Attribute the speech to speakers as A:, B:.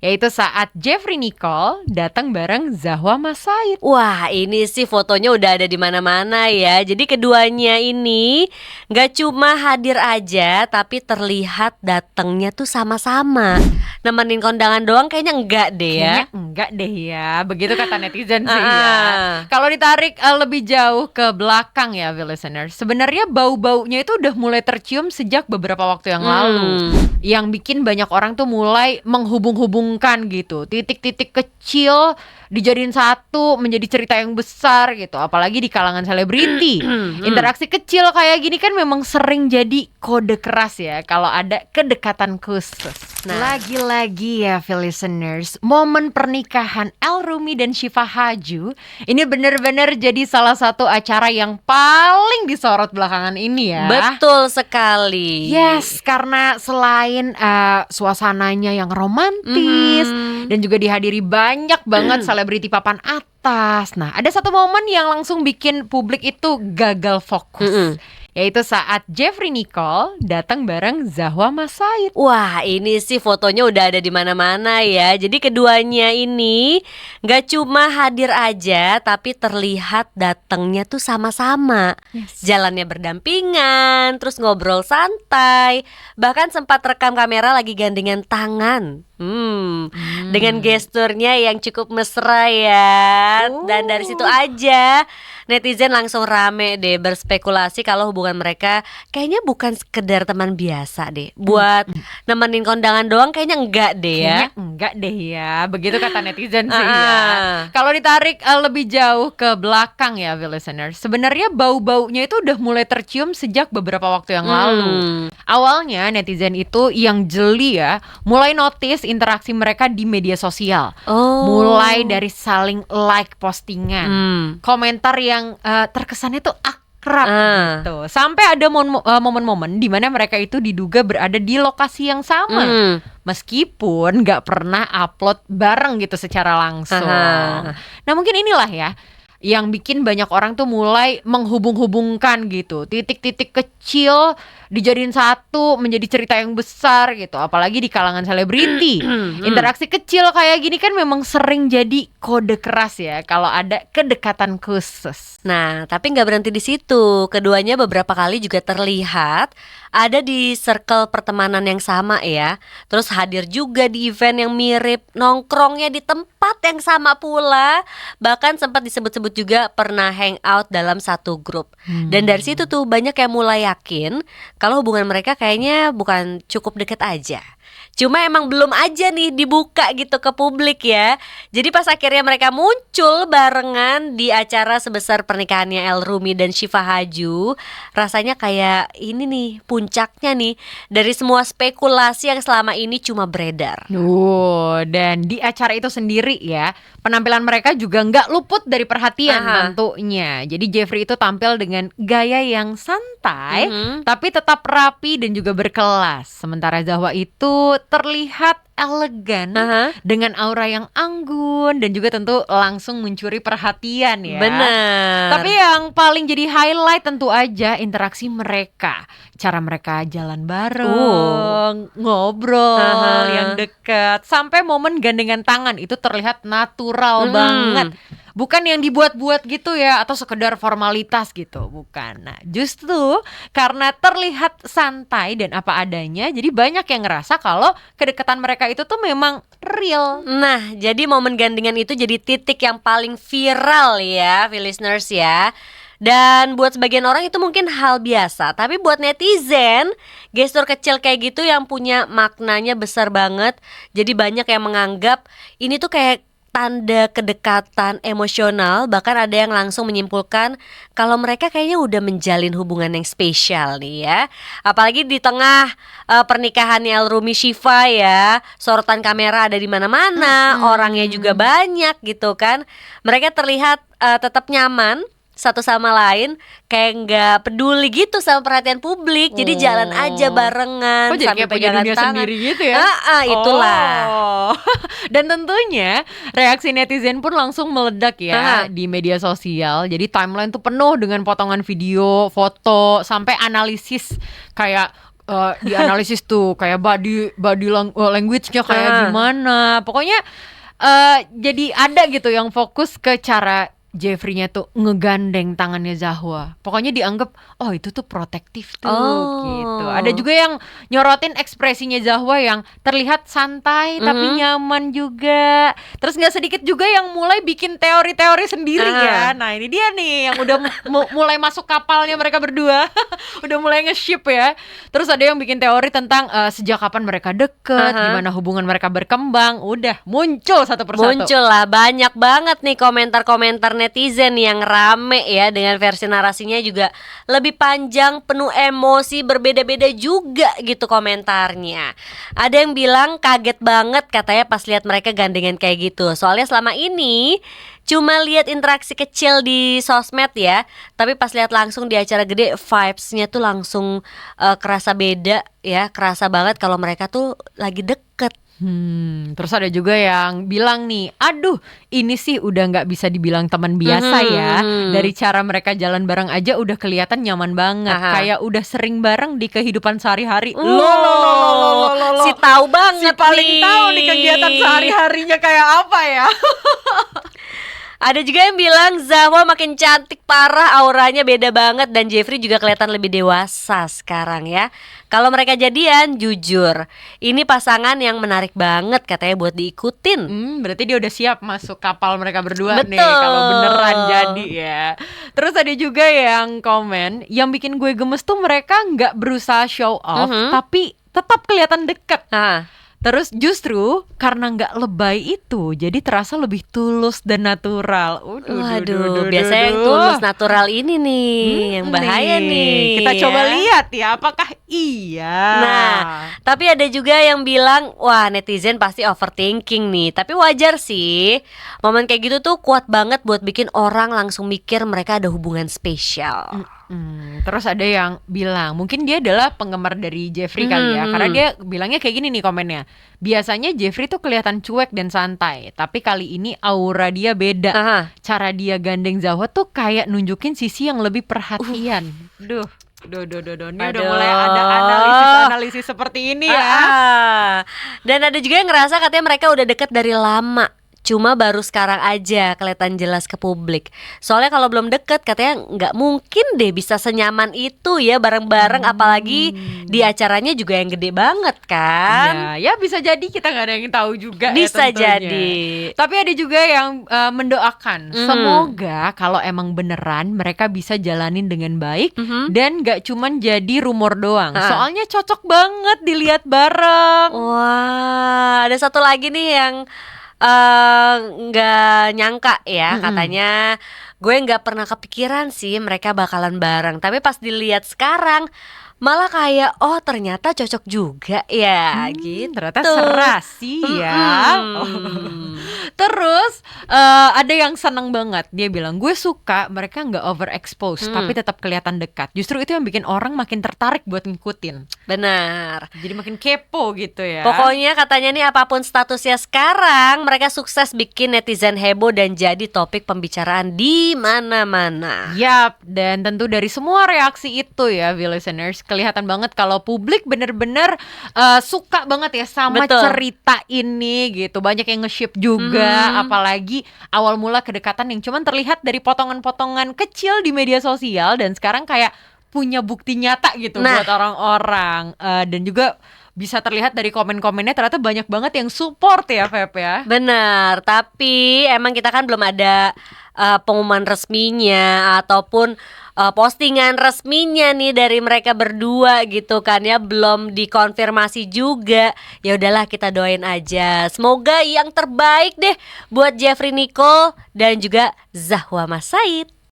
A: yaitu saat Jeffrey Nicole datang bareng Zahwa Masaid.
B: Wah, ini sih fotonya udah ada di mana-mana ya. Jadi keduanya ini nggak cuma hadir aja, tapi terlihat datangnya tuh sama-sama. Nemenin kondangan doang kayaknya enggak deh ya.
A: Kayaknya enggak deh ya, begitu kata netizen sih
B: Ah,
A: ya.
B: ah.
A: Kalau ditarik lebih jauh ke belakang ya, listeners, sebenarnya bau-baunya itu udah mulai tercium sejak beberapa waktu yang lalu. Yang bikin banyak orang tuh mulai menghubung-hubungkan gitu, titik-titik kecil dijadiin satu menjadi cerita yang besar gitu, apalagi di kalangan selebriti. Interaksi kecil kayak gini kan memang sering jadi kode keras ya kalau ada kedekatan khusus.
B: Nah.
A: Lagi-lagi ya, listeners, momen pernikahan El Rumi dan Syifa Haju ini benar-benar jadi salah satu acara yang paling disorot belakangan ini ya.
B: Betul sekali.
A: Yes, karena selain suasananya yang romantis dan juga dihadiri banyak banget selebriti papan atas. Nah, ada satu momen yang langsung bikin publik itu gagal fokus. Yaitu saat Jeffrey Nicole datang bareng Zahwa Masaid.
B: Wah, ini sih fotonya udah ada di mana-mana ya. Jadi keduanya ini nggak cuma hadir aja, tapi terlihat datangnya tuh sama-sama. Jalannya berdampingan, terus ngobrol santai, bahkan sempat rekam kamera lagi gandengan tangan. Dengan gesturnya yang cukup mesra ya. Dan dari situ aja netizen langsung rame deh berspekulasi kalau hubungan mereka kayaknya bukan sekedar teman biasa deh. Buat nemenin kondangan doang kayaknya enggak deh ya.
A: Kayaknya enggak deh ya, begitu kata netizen sih ya.
B: Ah.
A: Kalau ditarik lebih jauh ke belakang ya, listeners, sebenarnya bau-baunya itu udah mulai tercium sejak beberapa waktu yang lalu. Awalnya netizen itu yang jeli ya, mulai notice interaksi mereka di media sosial. Mulai dari saling like postingan, komentar yang terkesannya tuh akrab gitu. Sampai ada momen-momen di mana mereka itu diduga berada di lokasi yang sama. Meskipun nggak pernah upload bareng gitu secara langsung. Nah, mungkin inilah ya yang bikin banyak orang tuh mulai menghubung-hubungkan gitu, titik-titik kecil dijadiin satu menjadi cerita yang besar gitu, apalagi di kalangan selebriti. Interaksi kecil kayak gini kan memang sering jadi kode keras ya kalau ada kedekatan khusus.
B: Nah, tapi nggak berhenti di situ. Keduanya beberapa kali juga terlihat ada di circle pertemanan yang sama ya. Terus hadir juga di event yang mirip, nongkrongnya di tempat yang sama pula. Bahkan sempat disebut-sebut juga pernah hangout dalam satu grup. Dan dari situ tuh banyak yang mulai yakin kalau hubungan mereka kayaknya bukan cukup deket aja. Cuma emang belum aja nih dibuka gitu ke publik ya. Jadi pas akhirnya mereka muncul barengan di acara sebesar pernikahannya El Rumi dan Syifa Haju, rasanya kayak ini nih puncaknya nih dari semua spekulasi yang selama ini cuma beredar.
A: Dan di acara itu sendiri ya, penampilan mereka juga nggak luput dari perhatian tentunya. Jadi Jeffrey itu tampil dengan gaya yang santai, tapi tetap rapi dan juga berkelas. Sementara Zahwa itu terlihat elegan dengan aura yang anggun dan juga tentu langsung mencuri perhatian ya.
B: Benar.
A: Tapi yang paling jadi highlight tentu aja interaksi mereka. Cara mereka jalan bareng, ngobrol yang dekat, sampai momen gandengan tangan itu terlihat natural banget. Bukan yang dibuat-buat gitu ya, atau sekedar formalitas gitu, bukan. Nah, justru karena terlihat santai dan apa adanya, jadi banyak yang ngerasa kalau kedekatan mereka itu tuh memang real.
B: Nah, jadi momen gandengan itu jadi titik yang paling viral ya, listeners ya. Dan buat sebagian orang itu mungkin hal biasa, tapi buat netizen, gestur kecil kayak gitu yang punya maknanya besar banget. Jadi banyak yang menganggap ini tuh kayak tanda kedekatan emosional. Bahkan ada yang langsung menyimpulkan kalau mereka kayaknya udah menjalin hubungan yang spesial nih ya. Apalagi di tengah pernikahannya El Rumi Syifa ya, sorotan kamera ada di mana-mana, orangnya juga banyak gitu kan. Mereka terlihat tetap nyaman satu sama lain, kayak nggak peduli gitu sama perhatian publik. Jadi jalan aja barengan
A: Kok jadi
B: sambil
A: kayak punya
B: pegangan
A: dunia
B: tangan
A: sendiri gitu ya?
B: Itulah.
A: Dan tentunya reaksi netizen pun langsung meledak ya di media sosial. Jadi timeline tuh penuh dengan potongan video, foto, sampai analisis kayak dianalisis tuh kayak language-nya kayak gimana. Pokoknya jadi ada gitu yang fokus ke cara Jeffrey-nya tuh ngegandeng tangannya Zahwa. Pokoknya dianggap oh itu tuh protektif tuh gitu. Ada juga yang nyorotin ekspresinya Zahwa yang terlihat santai tapi nyaman juga. Terus gak sedikit juga yang mulai bikin teori-teori sendiri ya. Nah ini dia nih yang udah mulai masuk kapalnya mereka berdua. Udah mulai nge-ship ya. Terus ada yang bikin teori tentang sejak kapan mereka deket, gimana hubungan mereka berkembang. Udah muncul satu persatu.
B: Muncul lah, banyak banget nih komentar-komentar netizen yang rame ya, dengan versi narasinya juga lebih panjang, penuh emosi, berbeda-beda juga gitu komentarnya. Ada yang bilang kaget banget katanya pas lihat mereka gandengan kayak gitu. Soalnya selama ini cuma lihat interaksi kecil di sosmed ya, tapi pas lihat langsung di acara gede vibes-nya tuh langsung kerasa beda ya, kerasa banget kalau mereka tuh lagi deket.
A: Terus ada juga yang bilang nih, aduh ini sih udah gak bisa dibilang teman biasa ya. Dari cara mereka jalan bareng aja udah kelihatan nyaman banget. Kayak udah sering bareng di kehidupan sehari-hari.
B: Si tahu banget,
A: si paling tahu nih kegiatan sehari-harinya kayak apa ya.
B: Ada juga yang bilang Zahwa makin cantik parah, auranya beda banget, dan Jeffrey juga kelihatan lebih dewasa sekarang ya. Kalau mereka jadian, jujur ini pasangan yang menarik banget katanya buat diikutin.
A: Berarti dia udah siap masuk kapal mereka berdua.
B: Betul.
A: Nih kalau beneran jadi ya. Terus ada juga yang komen, yang bikin gue gemes tuh mereka gak berusaha show off, tapi tetap kelihatan deket. Terus justru karena nggak lebay itu, jadi terasa lebih tulus dan natural.
B: Waduh, biasanya yang tulus natural ini nih yang bahaya nih.
A: Kita coba lihat ya, apakah iya.
B: Nah, tapi ada juga yang bilang, wah netizen pasti overthinking nih. Tapi wajar sih, momen kayak gitu tuh kuat banget buat bikin orang langsung mikir mereka ada hubungan spesial.
A: Terus ada yang bilang mungkin dia adalah penggemar dari Jeffrey kali ya, karena dia bilangnya kayak gini nih komennya. Biasanya Jeffrey tuh kelihatan cuek dan santai, tapi kali ini aura dia beda. Cara dia gandeng Zahwa tuh kayak nunjukin sisi yang lebih perhatian. Duh. Ini udah mulai ada analisis seperti ini ya.
B: Dan ada juga yang ngerasa katanya mereka udah deket dari lama, cuma baru sekarang aja kelihatan jelas ke publik. Soalnya kalau belum deket katanya nggak mungkin deh bisa senyaman itu ya bareng-bareng, apalagi di acaranya juga yang gede banget kan.
A: Ya bisa jadi, kita nggak ada yang tahu juga.
B: Bisa
A: ya
B: jadi.
A: Tapi ada juga yang mendoakan semoga kalau emang beneran mereka bisa jalanin dengan baik dan nggak cuman jadi rumor doang. Soalnya cocok banget dilihat bareng.
B: Wah, ada satu lagi nih yang nggak nyangka ya, katanya gue nggak pernah kepikiran sih mereka bakalan bareng, tapi pas dilihat sekarang malah kayak oh ternyata cocok juga ya gitu.
A: Ternyata serasi ya. Terus ada yang seneng banget, dia bilang gue suka mereka nggak overexpose tapi tetap kelihatan dekat. Justru itu yang bikin orang makin tertarik buat ngikutin.
B: Benar.
A: Jadi makin kepo gitu ya.
B: Pokoknya katanya nih apapun statusnya sekarang, mereka sukses bikin netizen heboh dan jadi topik pembicaraan di mana-mana.
A: Yap, dan tentu dari semua reaksi itu ya, listeners, kelihatan banget kalau publik bener-bener suka banget ya sama cerita ini gitu. Banyak yang nge-ship juga, apalagi awal mula kedekatan yang cuman terlihat dari potongan-potongan kecil di media sosial dan sekarang kayak punya bukti nyata gitu buat orang-orang. Dan juga bisa terlihat dari komen-komennya ternyata banyak banget yang support ya, Feb ya.
B: Benar, tapi emang kita kan belum ada pengumuman resminya ataupun postingan resminya nih dari mereka berdua gitu kan ya, belum dikonfirmasi juga. Ya udahlah, kita doain aja, semoga yang terbaik deh buat Jeffrey Nicole dan juga Zahwa Mas Said.